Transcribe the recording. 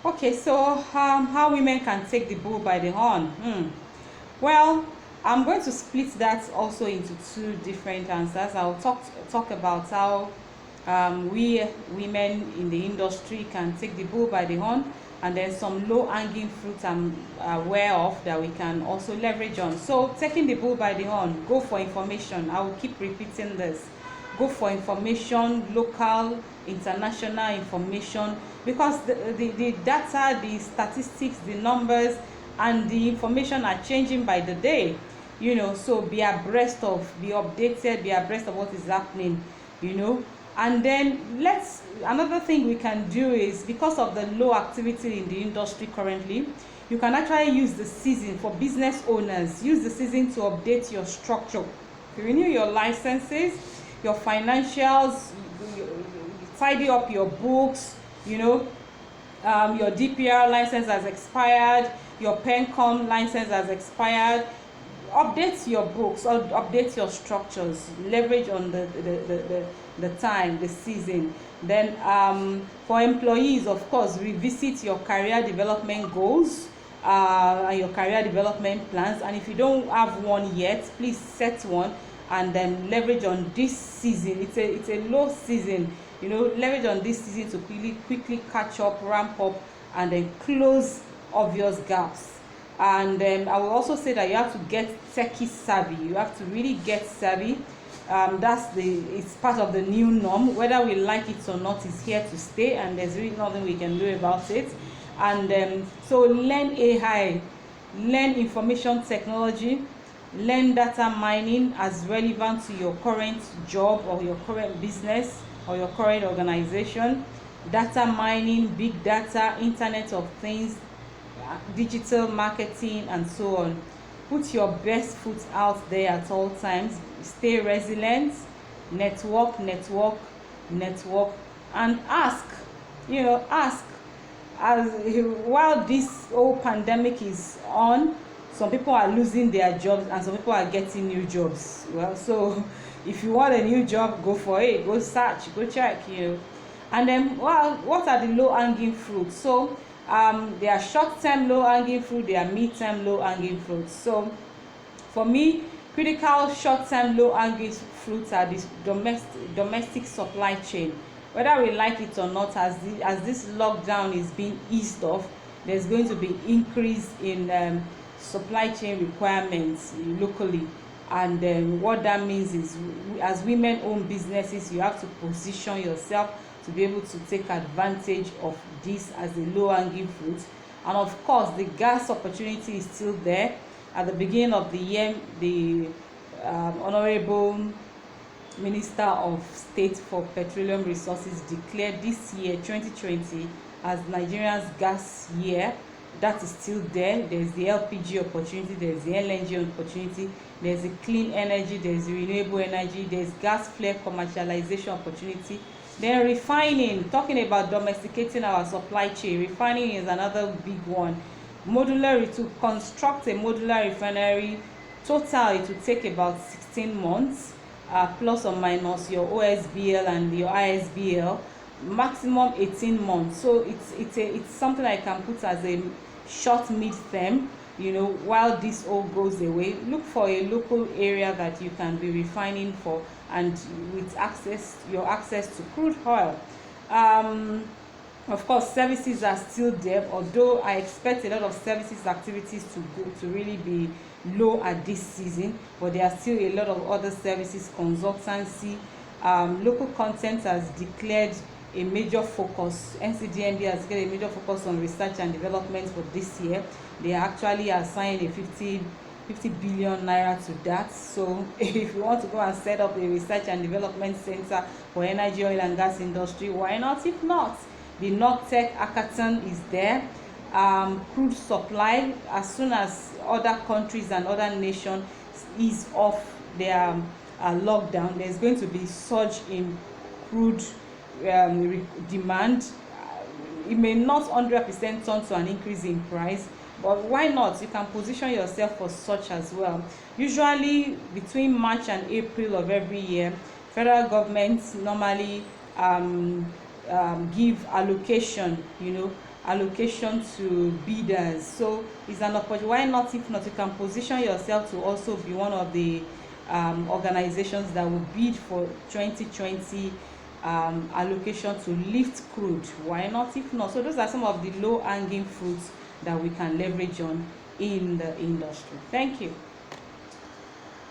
Okay, so how women can take the bull by the horn. Well, I'm going to split that also into two different answers. I'll talk about how we women in the industry can take the bull by the horn, and then some low-hanging fruit I'm aware of that we can also leverage on. So taking the bull by the horn, go for information. I will keep repeating this. Go for information, local, international information, because the data, the statistics, the numbers, and the information are changing by the day. So be abreast of, be updated, be abreast of what is happening. And then another thing we can do is, because of the low activity in the industry currently, you can actually use the season for business owners. Use the season to update your structure, to renew your licenses, your financials, tidy up your books. Your DPR license has expired, your PENCOM license has expired. Update your books, or update your structures, leverage on the time, the season. Then for employees, of course, revisit your career development goals and your career development plans. And if you don't have one yet, please set one, and then leverage on this season. It's a low season, leverage on this season to quickly catch up, ramp up, and then close obvious gaps. And I will also say that you have to get techie savvy. You have to really get savvy. It's part of the new norm. Whether we like it or not, it's here to stay, and there's really nothing we can do about it. And so learn AI, learn information technology, learn data mining as relevant to your current job or your current business or your current organization. Data mining, big data, Internet of Things, digital marketing, and so on. Put your best foot out there at all times. Stay resilient. Network, and ask. While this whole pandemic is on, some people are losing their jobs and some people are getting new jobs. Well, so if you want a new job, go for it. Go search, go check. And then, what are the low-hanging fruits? So there are short-term low-hanging fruit, there are mid-term low-hanging fruits. So for me, critical short-term low-hanging fruits are this domestic supply chain. Whether we like it or not, as this lockdown is being eased off, there's going to be increase in supply chain requirements locally. And what that means is, as women-owned businesses, you have to position yourself to be able to take advantage of this as a low-hanging fruit. And of course, the gas opportunity is still there. At the beginning of the year, the Honorable Minister of State for Petroleum Resources declared this year, 2020, as Nigeria's gas year. That is still there. There's the LPG opportunity, there's the LNG opportunity, there's the clean energy, there's the renewable energy, there's gas flare commercialization opportunity. Then refining, talking about domesticating our supply chain, refining is another big one. To construct a modular refinery, total it will take about 16 months, plus or minus your OSBL and your ISBL, maximum 18 months. So it's something I can put as a short mid-term. While this all goes away, look for a local area that you can be refining for, and with your access to crude oil. Of course, services are still there, although I expect a lot of services activities to really be low at this season, but there are still a lot of other services, consultancy. Local content has declared a major focus. NCDMB has declared a major focus on research and development for this year. They actually assigned a 50 billion naira to that. So if you want to go and set up a research and development center for energy, oil and gas industry, why not? If not, the NorthTech hackathon is there. Crude supply, as soon as other countries and other nations ease off their lockdown, there's going to be surge in crude demand. It may not 100% turn to an increase in price, but why not? You can position yourself for such as well. Usually between March and April of every year, federal governments normally give allocation, allocation to bidders. So it's an opportunity. Why not? If not, you can position yourself to also be one of the organizations that will bid for 2020 allocation to lift crude. Why not? If not, so those are some of the low hanging fruits that we can leverage on in the industry. Thank you.